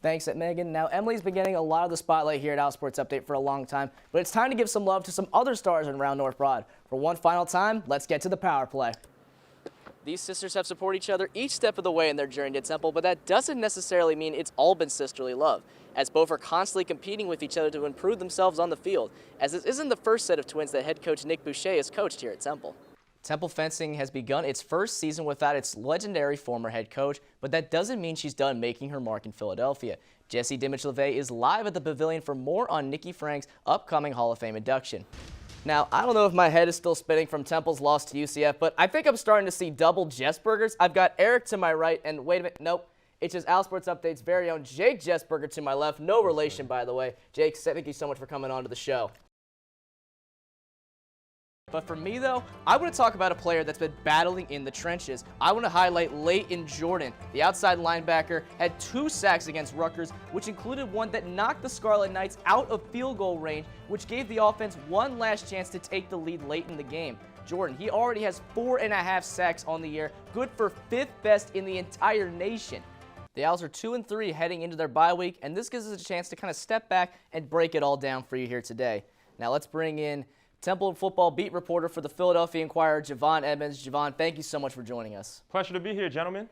Thanks, Megan. Now, Emily's been getting a lot of the spotlight here at Al Sports Update for a long time, but it's time to give some love to some other stars around North Broad. For one final time, let's get to the power play. These sisters have supported each other each step of the way in their journey to Temple, but that doesn't necessarily mean it's all been sisterly love, as both are constantly competing with each other to improve themselves on the field, as this isn't the first set of twins that head coach Nick Boucher has coached here at Temple. Temple fencing has begun its first season without its legendary former head coach, but that doesn't mean she's done making her mark in Philadelphia. Jessie Dimich-LeVay is live at the Pavilion for more on Nikki Frank's upcoming Hall of Fame induction. Now, I don't know if my head is still spinning from Temple's loss to UCF, but I think I'm starting to see double Jessburgers. I've got Eric to my right, and wait a minute, nope. It's just Al Sports Update's very own Jake Jessburger to my left. No relation, by the way. Jake, thank you so much for coming on to the show. But for me, though, I want to talk about a player that's been battling in the trenches. I want to highlight Leighton Jordan. The outside linebacker had 2 sacks against Rutgers, which included one that knocked the Scarlet Knights out of field goal range, which gave the offense one last chance to take the lead late in the game. Jordan, he already has 4.5 sacks on the year, good for 5th best in the entire nation. The Owls are 2-3 heading into their bye week, and this gives us a chance to kind of step back and break it all down for you here today. Now let's bring in Temple football beat reporter for the Philadelphia Inquirer, Javon Edmonds. Javon, thank you so much for joining us. Pleasure to be here, gentlemen.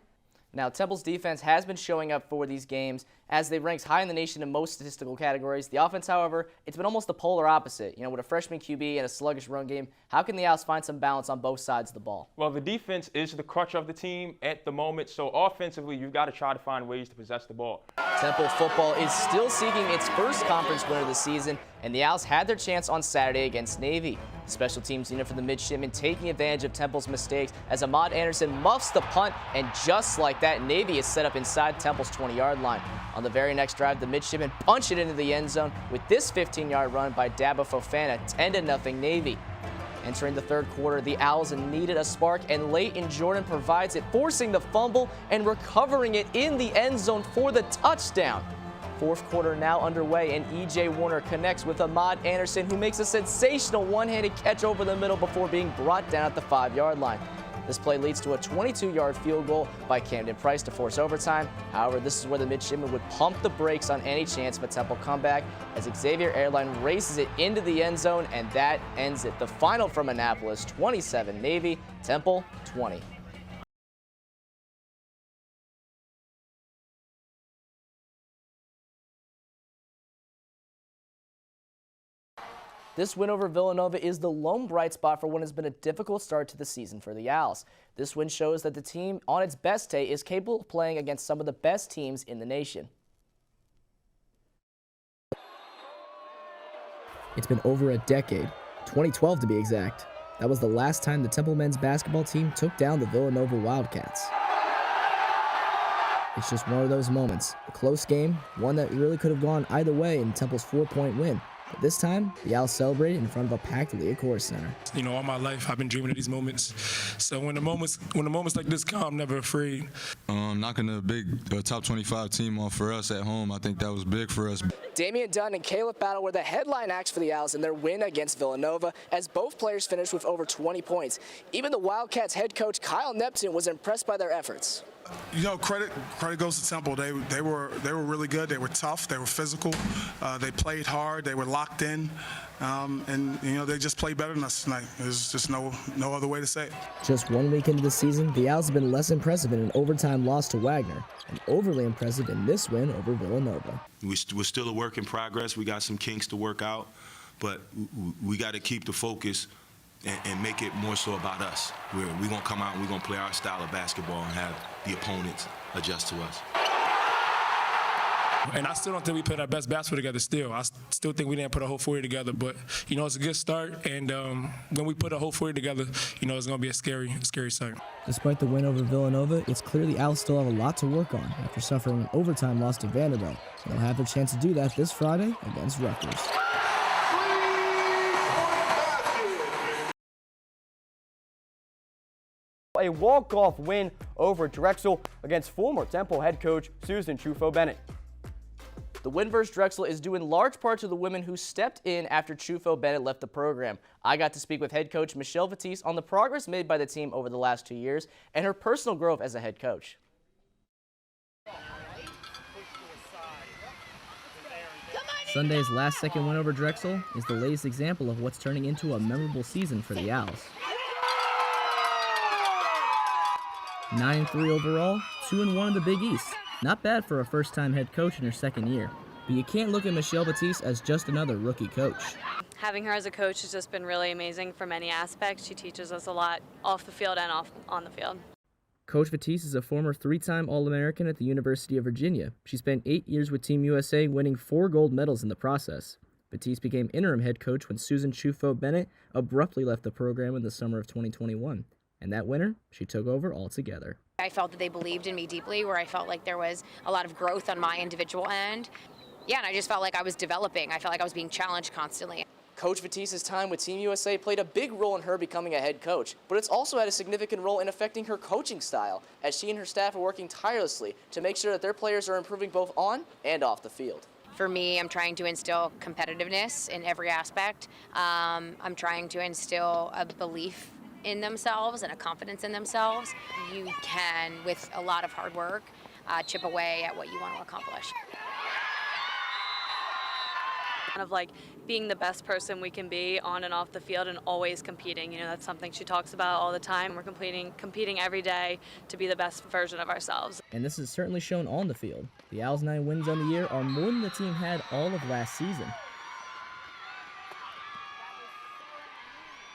Now, Temple's defense has been showing up for these games as they rank high in the nation in most statistical categories. The offense, however, it's been almost the polar opposite. You know, with a freshman QB and a sluggish run game, how can the Owls find some balance on both sides of the ball? Well, the defense is the crutch of the team at the moment, so offensively, you've got to try to find ways to possess the ball. Temple football is still seeking its first conference win of the season, and the Owls had their chance on Saturday against Navy. The special teams unit for the midshipmen taking advantage of Temple's mistakes as Ahmad Anderson muffs the punt, and just like that, Navy is set up inside Temple's 20-yard line. On the very next drive, the midshipmen punch it into the end zone with this 15-yard run by Dabo Fofana, 10-0 Navy. Entering the third quarter, the Owls needed a spark, and Leighton Jordan provides it, forcing the fumble and recovering it in the end zone for the touchdown. Fourth quarter now underway, and E.J. Warner connects with Ahmad Anderson, who makes a sensational one-handed catch over the middle before being brought down at the 5-yard line. This play leads to a 22-yard field goal by Camden Price to force overtime. However, this is where the midshipmen would pump the brakes on any chance of a Temple comeback as Xavier Airline races it into the end zone, and that ends it. The final from Annapolis, 27 Navy, Temple 20. This win over Villanova is the lone bright spot for what has been a difficult start to the season for the Owls. This win shows that the team, on its best day, is capable of playing against some of the best teams in the nation. It's been over a decade, 2012 to be exact. That was the last time the Temple men's basketball team took down the Villanova Wildcats. It's just one of those moments. A close game, one that really could have gone either way in Temple's 4-point win. But this time, the Owls celebrated in front of a packed Leah Center. You know, all my life I've been dreaming of these moments. So when the moments like this come, I'm never afraid. Knocking a big top 25 team off for us at home, I think that was big for us. Damian Dunn and Caleb Battle were the headline acts for the Owls in their win against Villanova, as both players finished with over 20 points. Even the Wildcats head coach Kyle Neptune was impressed by their efforts. You know, credit goes to Temple. They were really good. They were tough. They were physical. They played hard. They were locked in, and you know, they just played better than us tonight. There's just no other way to say it. Just 1 week into the season, the Owls have been less impressive in an overtime loss to Wagner, and overly impressive in this win over Villanova. We're still a work in progress. We got some kinks to work out, but we got to keep the focus and make it more so about us. We're going to come out and we're going to play our style of basketball and have the opponents adjust to us. And I still don't think we put our best basketball together still. I still think we didn't put a whole 40 together, but, you know, it's a good start. And when we put a whole 40 together, you know, it's going to be a scary sight. Despite the win over Villanova, it's clear the Owls still have a lot to work on after suffering an overtime loss to Vanderbilt. They'll have their chance to do that this Friday against Rutgers. A walk-off win over Drexel against former Temple head coach Susan Chufo-Bennett. The win versus Drexel is due in large part to the women who stepped in after Chufo-Bennett left the program. I got to speak with head coach Michelle Vatisse on the progress made by the team over the last 2 years and her personal growth as a head coach. Sunday's last-second win over Drexel is the latest example of what's turning into a memorable season for the Owls. 9-3 overall, 2-1 in the Big East. Not bad for a first-time head coach in her second year. But you can't look at Michelle Batiste as just another rookie coach. Having her as a coach has just been really amazing for many aspects. She teaches us a lot off the field and on the field. Coach Batiste is a former 3-time All-American at the University of Virginia. She spent 8 years with Team USA, winning 4 gold medals in the process. Batiste became interim head coach when Susan Chufo-Bennett abruptly left the program in the summer of 2021. And that winter, she took over altogether. I felt that they believed in me deeply, where I felt like there was a lot of growth on my individual end. Yeah, and I just felt like I was developing. I felt like I was being challenged constantly. Coach Batiste's time with Team USA played a big role in her becoming a head coach, but it's also had a significant role in affecting her coaching style, as she and her staff are working tirelessly to make sure that their players are improving both on and off the field. For me, I'm trying to instill competitiveness in every aspect. I'm trying to instill a belief in themselves and a confidence in themselves. You can, with a lot of hard work, chip away at what you want to accomplish. Kind of like being the best person we can be on and off the field and always competing. You know, that's something she talks about all the time. We're competing every day to be the best version of ourselves. And this is certainly shown on the field. The Owls' 9 wins on the year are more than the team had all of last season.